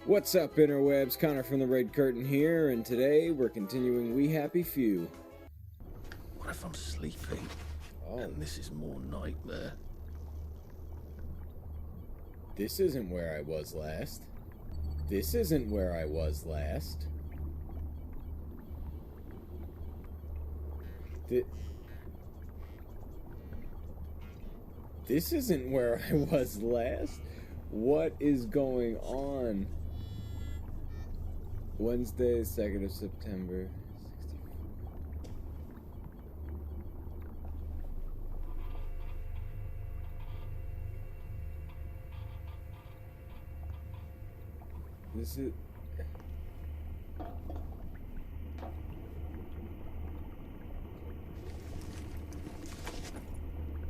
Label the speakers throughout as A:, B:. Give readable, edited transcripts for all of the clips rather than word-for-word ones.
A: What's up, interwebs? Connor from the Red Curtain here, and today we're continuing We Happy Few.
B: What if I'm sleeping?
A: Oh.
B: And this is more nightmare.
A: This isn't where I was last. This isn't where I was last. This isn't where I was last. What is going on? Wednesday, 2nd of September. 64.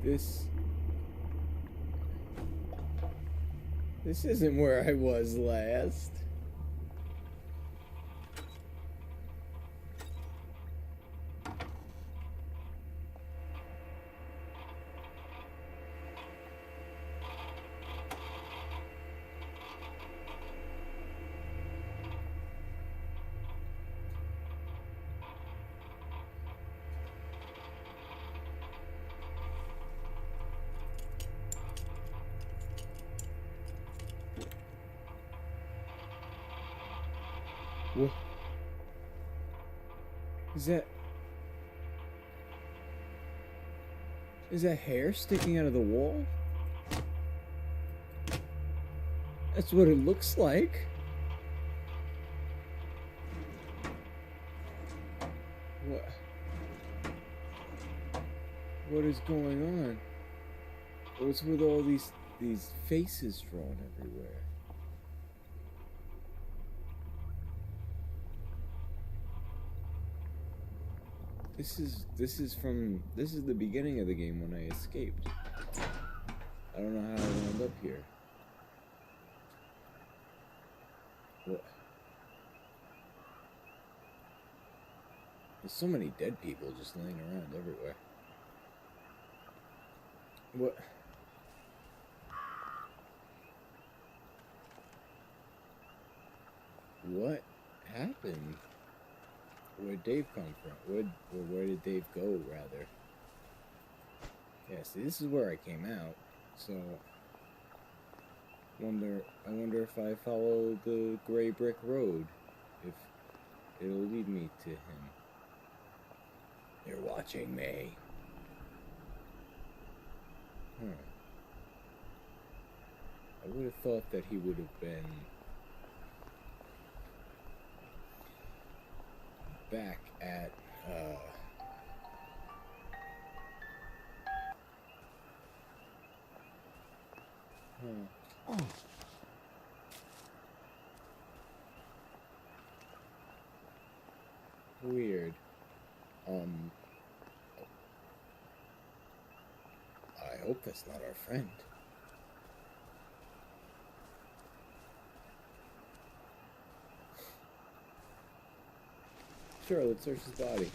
A: This is... This isn't where I was last. What? Is that hair sticking out of the wall? That's what it looks like. What is going on? What's with all these faces drawn everywhere? This is the beginning of the game when I escaped. I don't know how I wound up here. What? There's so many dead people just laying around everywhere. What? What happened? Where'd Dave come from? Where did Dave go, rather? Yeah, see, this is where I came out, so... I wonder if I follow the gray brick road, if it'll lead me to him. They're watching me. Huh. I would have thought that he would have been... back at, Oh. Weird. I hope that's not our friend. Sure, let's search his body.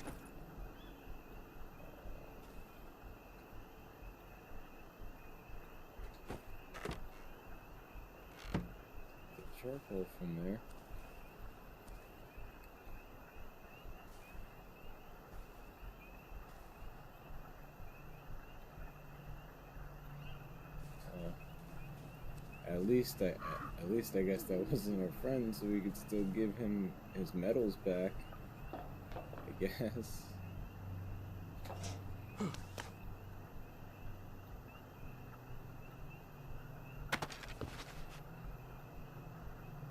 A: Charcoal from there. At least I guess that wasn't our friend, so we could still give him his medals back. I guess.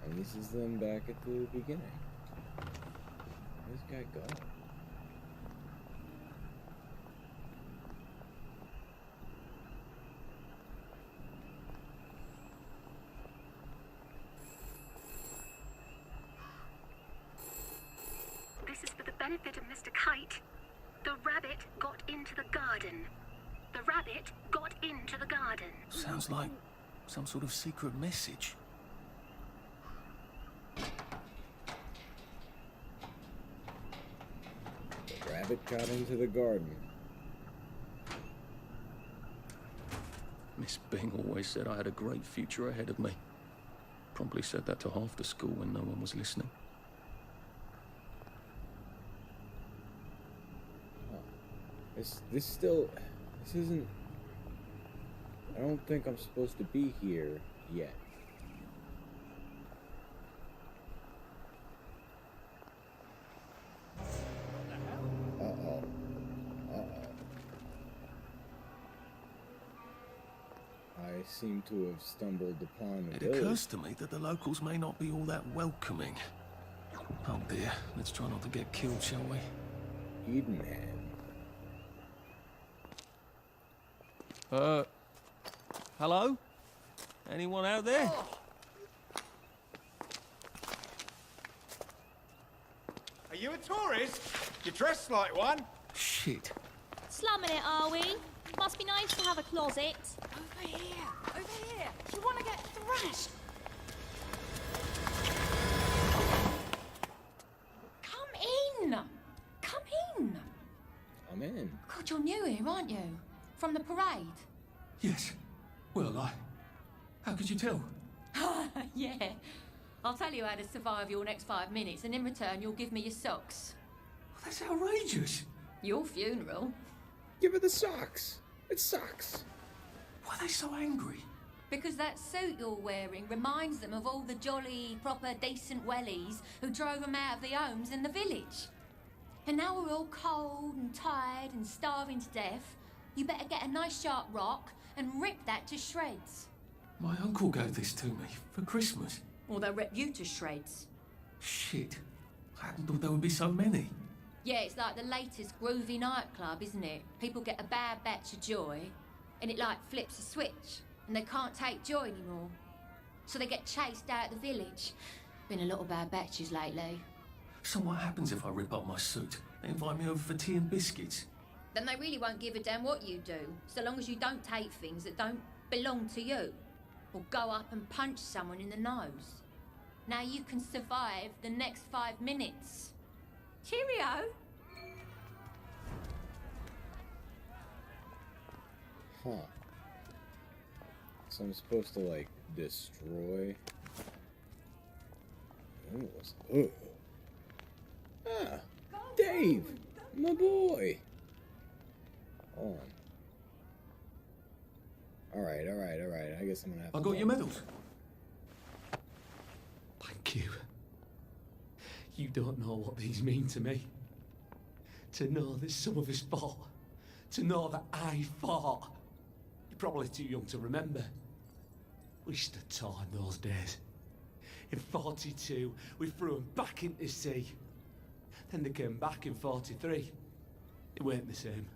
A: And this is them back at the beginning. Where's this guy go?
C: This is for the benefit of Mr. Kite. The rabbit got into the garden. The rabbit got into the garden.
B: Sounds like some sort of secret message.
A: The rabbit got into the garden.
B: Miss Bing always said I had a great future ahead of me. Probably said that to half the school when no one was listening.
A: This isn't... I don't think I'm supposed to be here yet. Uh-oh. I seem to have stumbled upon a
B: It
A: village.
B: occurs to me that the locals may not be all that welcoming. Oh dear, let's try not to get killed, shall we?
A: Edenham.
B: Hello? Anyone out there?
D: Are you a tourist? You dress like one.
B: Shit.
E: Slumming it, are we? Must be nice to have a closet.
F: Over here! Over here! You want to get thrashed? Come in! Come in!
A: I'm in.
F: God, you're new here, aren't you? From the parade?
B: Yes. Well, how could you tell?
F: Yeah. I'll tell you how to survive your next 5 minutes, and in return, you'll give me your socks.
B: That's outrageous.
F: Your funeral?
A: Give her the socks. It's socks.
B: Why are they so angry?
F: Because that suit you're wearing reminds them of all the jolly, proper, decent wellies who drove them out of their homes in the village. And now we're all cold and tired and starving to death. You better get a nice sharp rock and rip that to shreds.
B: My uncle gave this to me for Christmas.
F: Or they'll rip you to shreds.
B: Shit. I hadn't thought there would be so many.
F: Yeah, it's like the latest groovy nightclub, isn't it? People get a bad batch of joy, and it like flips a switch, and they can't take joy anymore. So they get chased out of the village. Been a lot of bad batches lately.
B: So what happens if I rip up my suit? They invite me over for tea and biscuits.
F: Then they really won't give a damn what you do, so long as you don't take things that don't belong to you. Or go up and punch someone in the nose. Now you can survive the next 5 minutes. Cheerio!
A: Huh. So I'm supposed to, like, destroy... Oh. Ah! Dave! My boy! Hold on. Alright. I guess I'm gonna have to...
B: I got your medals.
G: Thank you. You don't know what these mean to me. To know that some of us fought. To know that I fought. You're probably too young to remember. We stood tall in those days. In 42, we threw them back into sea. Then they came back in 43. It weren't the same.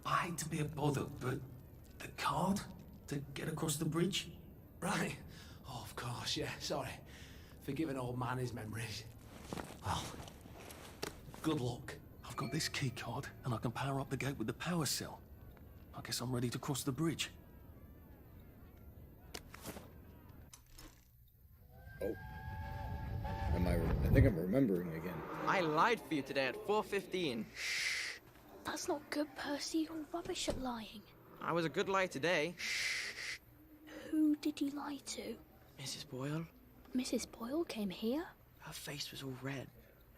B: I hate to be a bother, but the card to get across the bridge?
G: Right. Oh, of course, yeah, sorry. Forgive an old man his memories. Well, good luck.
B: I've got this key card, and I can power up the gate with the power cell. I guess I'm ready to cross the bridge.
A: Oh. I think I'm remembering again.
H: I lied for you today at 4:15.
E: That's not good, Percy. You're rubbish at lying.
H: I was a good lie today.
E: Who did you lie to?
H: Mrs. Boyle,
E: Mrs. Boyle came here?
H: her face was all red,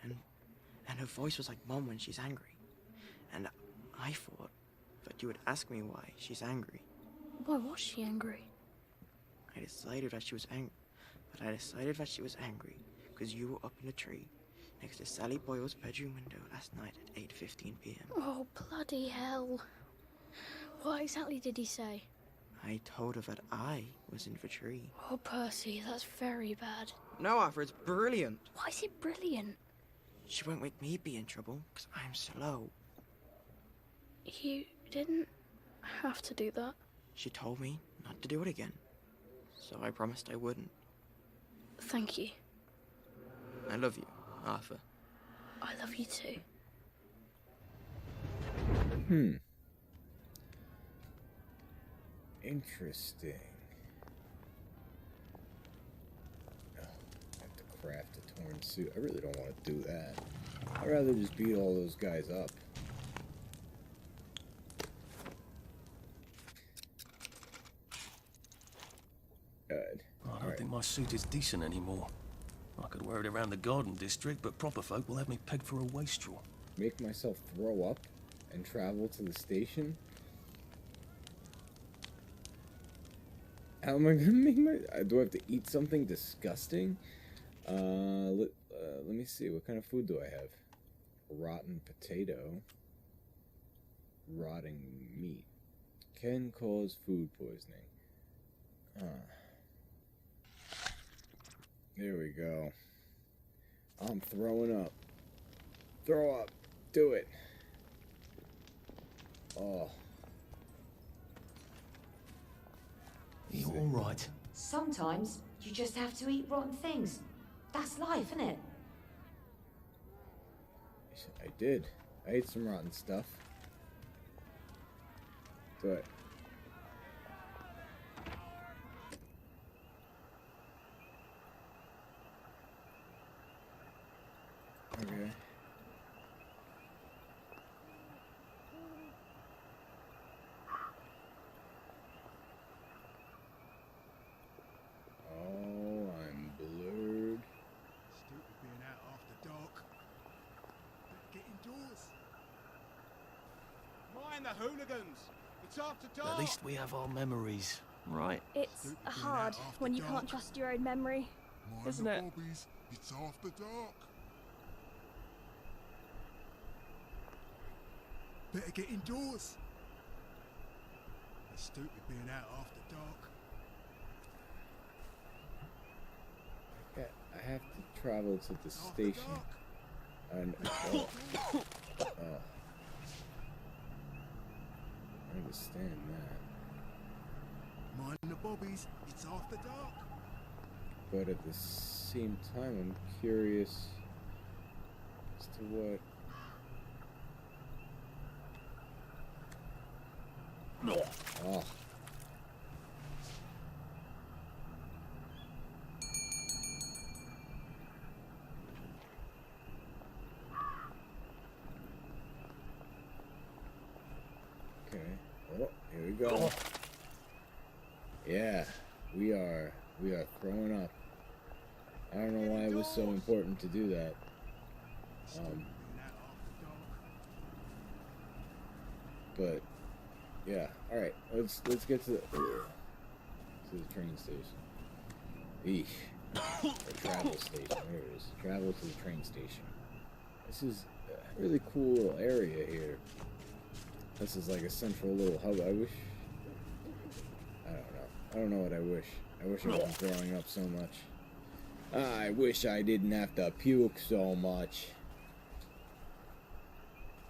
H: and her voice was like Mom when she's angry. And I thought that you would ask me why she's angry.
E: Why was she angry?
H: I decided that she was angry because you were up in the tree next to Sally Boyle's bedroom window last night at 8:15 p.m.
E: Oh, bloody hell. What exactly did he say?
H: I told her that I was in the tree.
E: Oh, Percy, that's very bad.
H: No, Arthur, it's brilliant.
E: Why is it brilliant?
H: She won't make me be in trouble because I'm slow.
E: You didn't have to do that.
H: She told me not to do it again, so I promised I wouldn't.
E: Thank you.
H: I love you, Arthur.
E: I love you too.
A: Interesting. Oh, I have to craft a torn suit. I really don't want to do that. I'd rather just beat all those guys up. Good.
B: I don't think my suit is decent anymore. I could wear it around the garden district, but proper folk will have me pegged for a wastrel.
A: Make myself throw up and travel to the station? How am I gonna make my... do I have to eat something disgusting? Let me see. What kind of food do I have? Rotten potato. Rotting meat. Can cause food poisoning. There we go. I'm throwing up. Throw up. Do it. Oh.
B: You all right?
I: Sometimes you just have to eat rotten things. That's life, isn't it?
A: I did. I ate some rotten stuff. Do it. Okay. Oh, I'm blurred.
D: Stupid being out after dark. Better get indoors. Mind the hooligans. It's after dark.
B: At least we have our memories, right?
J: It's hard when you can't trust your own memory, isn't it?
K: Bobbies, it's after dark.
D: Better get indoors. It's stupid being out after dark.
A: I have to travel to the station. And I understand that.
D: Mind the bobbies, it's after dark.
A: But at the same time, I'm curious as to what... Oh. Okay. Oh, here we go. Yeah, we are throwing up. I don't know why it was so important to do that. But yeah, all right. Let's get to the train station. Eesh. Or travel station. There it is. Travel to the train station. This is a really cool little area here. This is like a central little hub. I wish. I don't know what I wish. I wish I wasn't throwing up so much. I wish I didn't have to puke so much.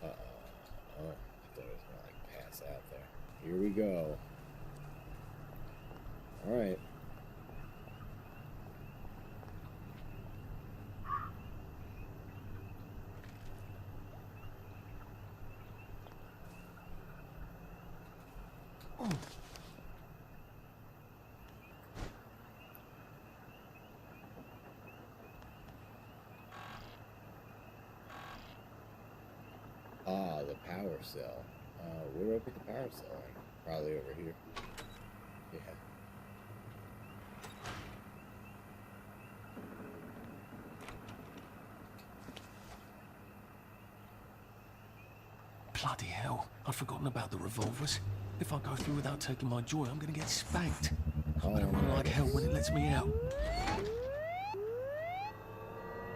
A: I thought I was gonna like pass out there. Here we go. All right. Ah, the power cell. Where do I put the power cell in? Probably over here. Yeah.
B: Bloody hell, I'd forgotten about the revolvers. If I go through without taking my joy, I'm gonna get spanked. I better run like hell when it lets me out.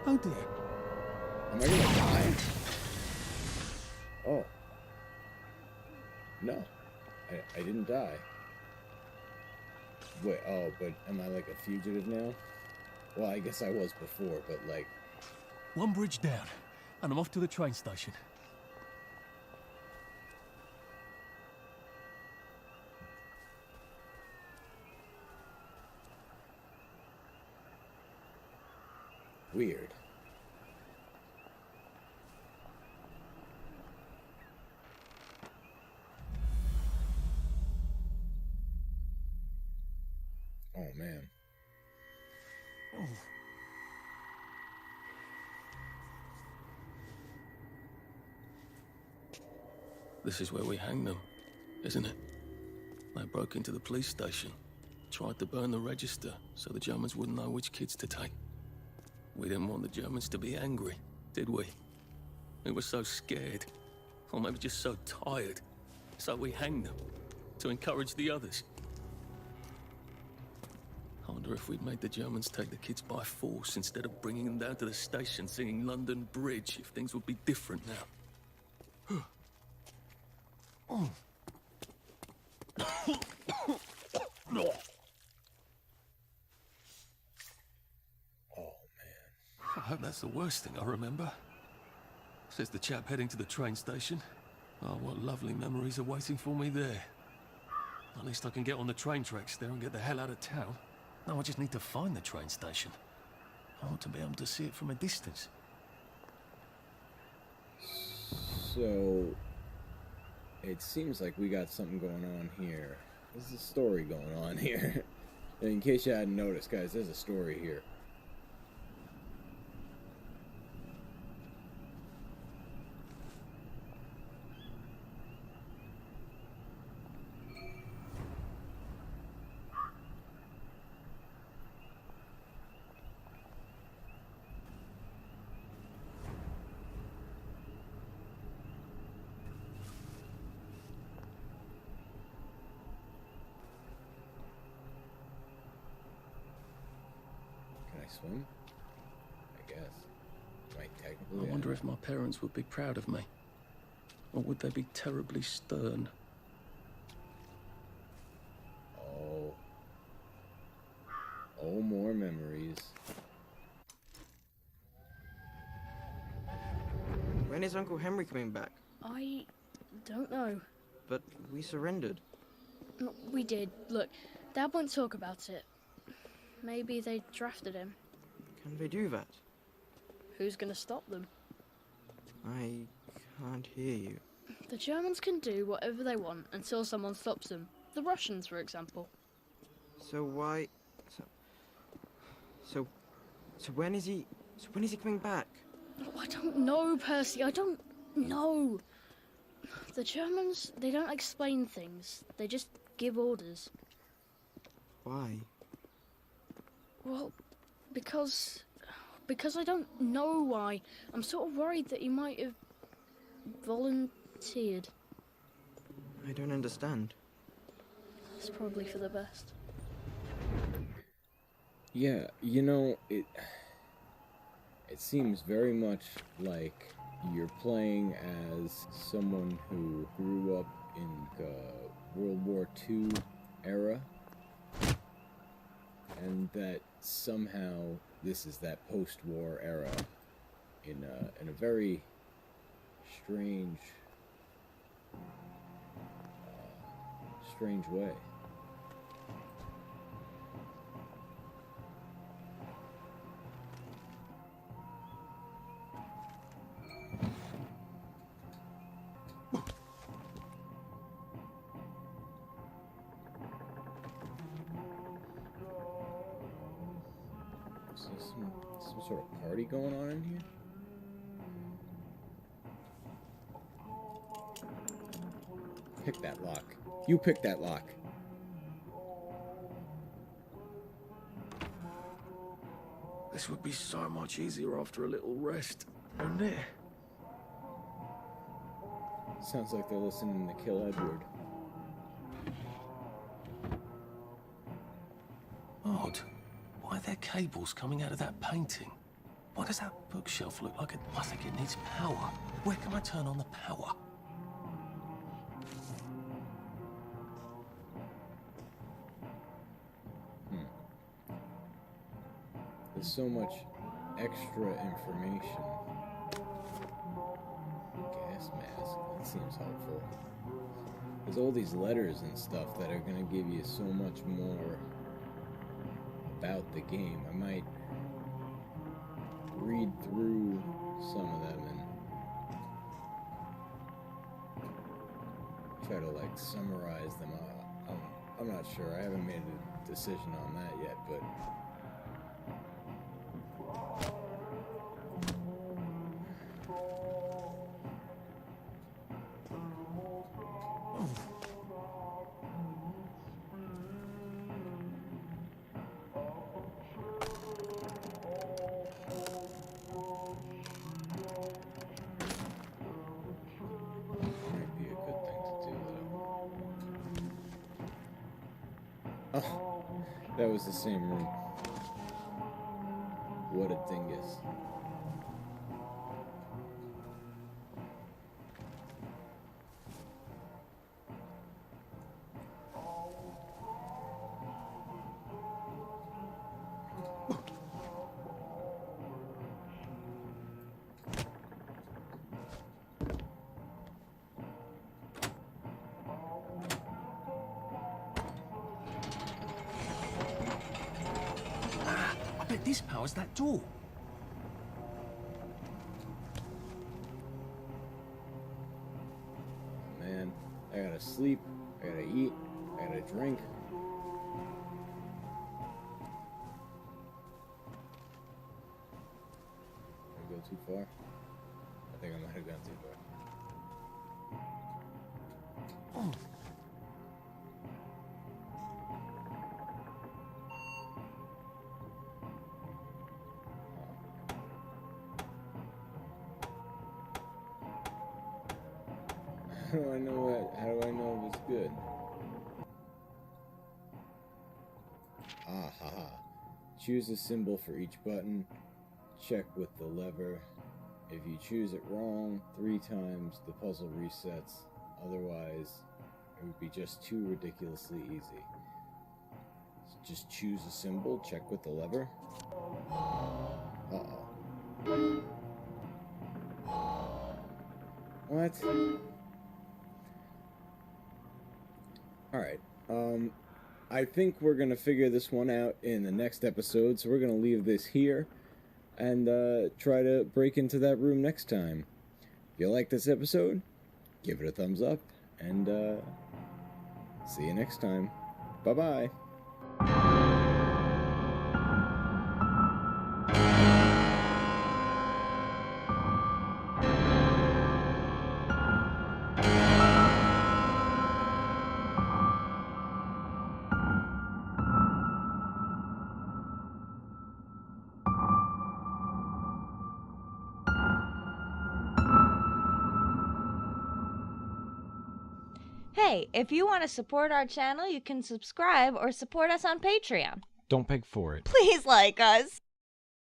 B: Oh dear.
A: Am I gonna die? Oh. No. I didn't die. Wait, oh, but am I like a fugitive now? Well, I guess I was before, but like...
B: One bridge down, and I'm off to the train station.
A: Weird. Oh, man.
B: Oh. This is where we hang them, isn't it? They broke into the police station. Tried to burn the register so the Germans wouldn't know which kids to take. We didn't want the Germans to be angry, did we? We were so scared, or maybe just so tired, so we hanged them to encourage the others. I wonder if we'd made the Germans take the kids by force instead of bringing them down to the station singing London Bridge, if things would be different now. Oh. I hope that's the worst thing I remember. Says the chap heading to the train station. Oh, what lovely memories are waiting for me there. At least I can get on the train tracks there and get the hell out of town. No, I just need to find the train station. I want to be able to see it from a distance.
A: So, it seems like we got something going on here. There's a story going on here. In case you hadn't noticed, guys, there's a story here. Swim? I guess. Might technically.
B: I wonder if my parents would be proud of me. Or would they be terribly stern?
A: Oh. Oh, more memories.
H: When is Uncle Henry coming back?
E: I don't know.
H: But we surrendered.
E: We did. Look, Dad won't talk about it. Maybe they drafted him.
H: Can they do that?
E: Who's gonna stop them?
H: I can't hear you.
E: The Germans can do whatever they want until someone stops them. The Russians, for example.
H: So why... So when is he... So when is he coming back?
E: Oh, I don't know, Percy. I don't know. The Germans, they don't explain things. They just give orders.
H: Why?
E: Well, because I don't know why. I'm sort of worried that he might have volunteered.
H: I don't understand.
E: It's probably for the best.
A: Yeah, you know, it seems very much like you're playing as someone who grew up in the World War II era, and that somehow this is that post-war era in a very strange way. Some sort of party going on in here? Pick that lock. You pick that lock.
B: This would be so much easier after a little rest, wouldn't it?
A: Sounds like they're listening to Kill Edward.
B: Odd. Why are there cables coming out of that painting? Why does that bookshelf look like I think it needs power. Where can I turn on the power?
A: There's so much extra information. Gas mask. That seems helpful. There's all these letters and stuff that are gonna give you so much more about the game. I might read through some of them and try to like summarize them. I'm not sure. I haven't made a decision on that yet, but That was the same room. What a dingus.
G: I bet this powers that door.
A: Man, I gotta sleep, I gotta eat, I gotta drink. Did I go too far? I think I might have gone too far.
G: Oh.
A: How do I know how do I know if it's good? Ah ha ha. Choose a symbol for each button. Check with the lever. If you choose it wrong 3 times, the puzzle resets. Otherwise, it would be just too ridiculously easy. Just choose a symbol, check with the lever. Uh-oh. What? Alright, I think we're gonna figure this one out in the next episode, so we're gonna leave this here and try to break into that room next time. If you like this episode, give it a thumbs up, and see you next time. Bye-bye.
L: Hey, if you want to support our channel, you can subscribe or support us on Patreon.
M: Don't beg for it.
L: Please like us.